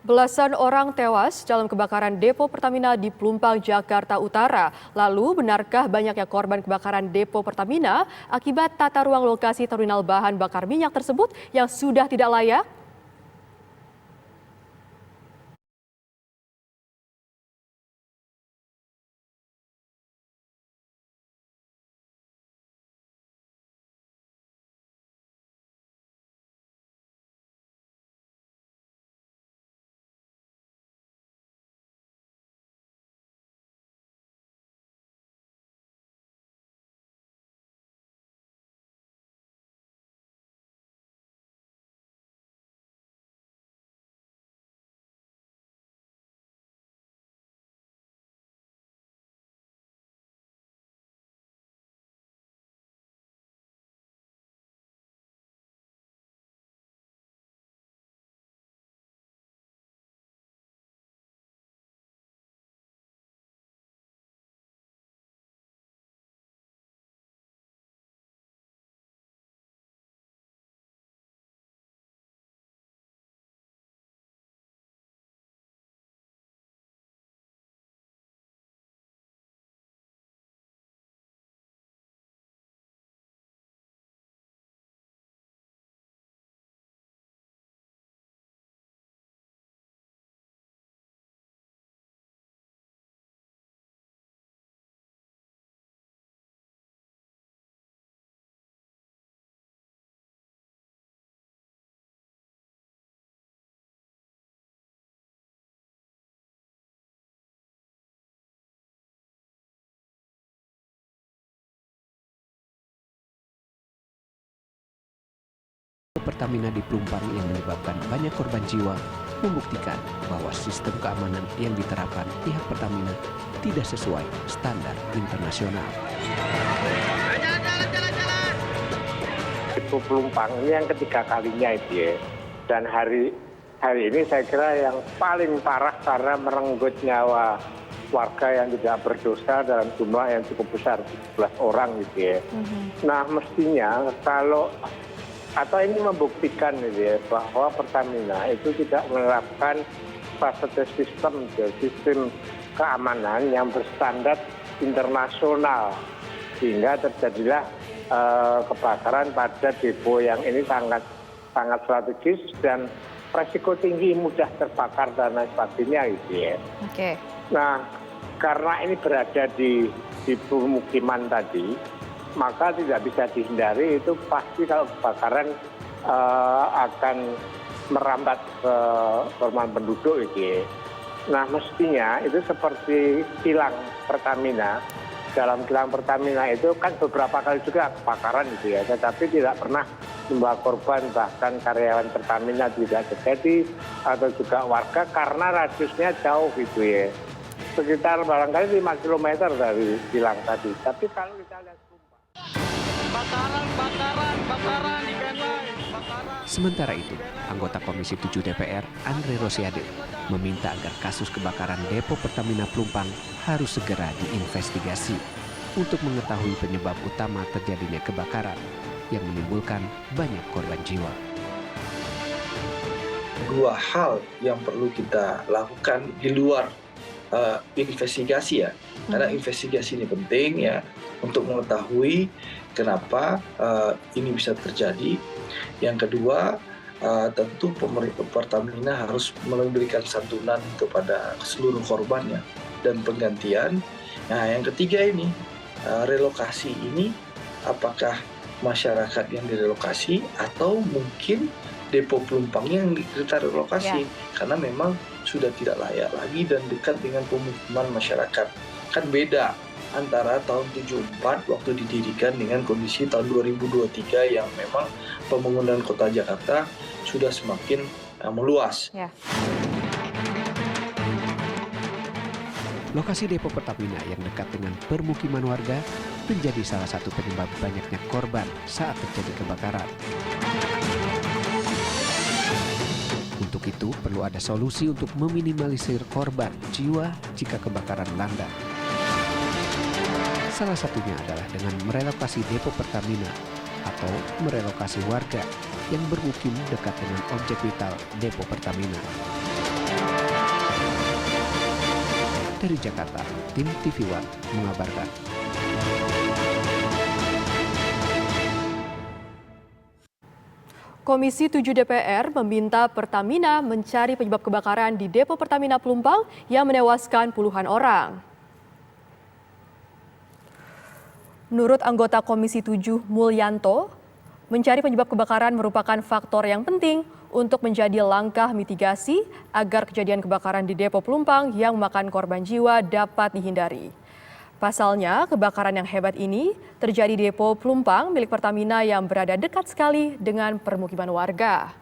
Belasan orang tewas dalam kebakaran depo Pertamina di Pelumpang, Jakarta Utara. Lalu, benarkah banyaknya korban kebakaran depo Pertamina akibat tata ruang lokasi terminal bahan bakar minyak tersebut yang sudah tidak layak? Pertamina di Pelumpang yang menyebabkan banyak korban jiwa membuktikan bahwa sistem keamanan yang diterapkan pihak Pertamina tidak sesuai standar internasional. Depo Pelumpang ini yang ketiga kalinya itu ya. Dan hari ini saya kira yang paling parah karena merenggut nyawa warga yang tidak berdosa dalam jumlah yang cukup besar, 17 orang gitu ya. Nah mestinya atau ini membuktikan gitu ya, bahwa Pertamina itu tidak menerapkan satu sistem keamanan yang berstandar internasional, sehingga terjadilah kebakaran pada depo yang ini sangat strategis dan resiko tinggi mudah terbakar dan lain sebagainya gitu ya. Oke. Nah karena ini berada di pemukiman tadi, maka tidak bisa dihindari, itu pasti kalau kebakaran akan merambat ke rumah penduduk gitu ya. Nah mestinya itu seperti kilang Pertamina. Dalam kilang Pertamina itu kan beberapa kali juga kebakaran gitu ya, tetapi tidak pernah membawa korban, bahkan karyawan Pertamina tidak terjadi atau juga warga karena radiusnya jauh gitu ya. Sekitar barangkali 5 km dari kilang tadi. Tapi kalau kita lihat bakaran di Kenai, Sementara itu, anggota Komisi 7 DPR Andre Rosiade meminta agar kasus kebakaran depo Pertamina Pelumpang harus segera diinvestigasi untuk mengetahui penyebab utama terjadinya kebakaran yang menimbulkan banyak korban jiwa. Dua hal yang perlu kita lakukan di luar investigasi ya, karena investigasi ini penting ya untuk mengetahui kenapa ini bisa terjadi. Yang kedua, tentu pemerintah Pertamina harus memberikan santunan kepada seluruh korbannya dan penggantian. Nah, yang ketiga ini relokasi ini, apakah masyarakat yang direlokasi atau mungkin depo Pelumpang yang kita relokasi karena memang sudah tidak layak lagi dan dekat dengan pemukiman masyarakat. Kan beda antara tahun 74 waktu didirikan dengan kondisi tahun 2023 yang memang pembangunan kota Jakarta sudah semakin meluas. Lokasi depo Pertamina yang dekat dengan permukiman warga menjadi salah satu penyebab banyaknya korban saat terjadi kebakaran. Untuk itu, perlu ada solusi untuk meminimalisir korban jiwa jika kebakaran melanda. Salah satunya adalah dengan merelokasi depo Pertamina atau merelokasi warga yang bermukim dekat dengan objek vital depo Pertamina. Dari Jakarta, tim TV One mengabarkan. Komisi 7 DPR meminta Pertamina mencari penyebab kebakaran di depo Pertamina Pelumpang yang menewaskan puluhan orang. Menurut anggota Komisi 7 Mulyanto, mencari penyebab kebakaran merupakan faktor yang penting untuk menjadi langkah mitigasi agar kejadian kebakaran di depo Pelumpang yang memakan korban jiwa dapat dihindari. Pasalnya, kebakaran yang hebat ini terjadi di depo Pelumpang milik Pertamina yang berada dekat sekali dengan permukiman warga.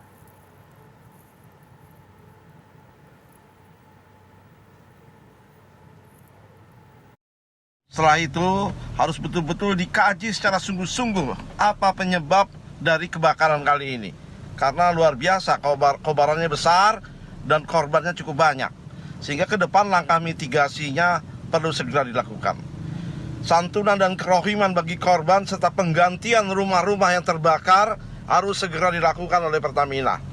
Setelah itu harus betul-betul dikaji secara sungguh-sungguh apa penyebab dari kebakaran kali ini. Karena luar biasa, kobarannya besar dan korbannya cukup banyak. Sehingga ke depan langkah mitigasinya perlu segera dilakukan. Santunan dan kerohiman bagi korban serta penggantian rumah-rumah yang terbakar harus segera dilakukan oleh Pertamina.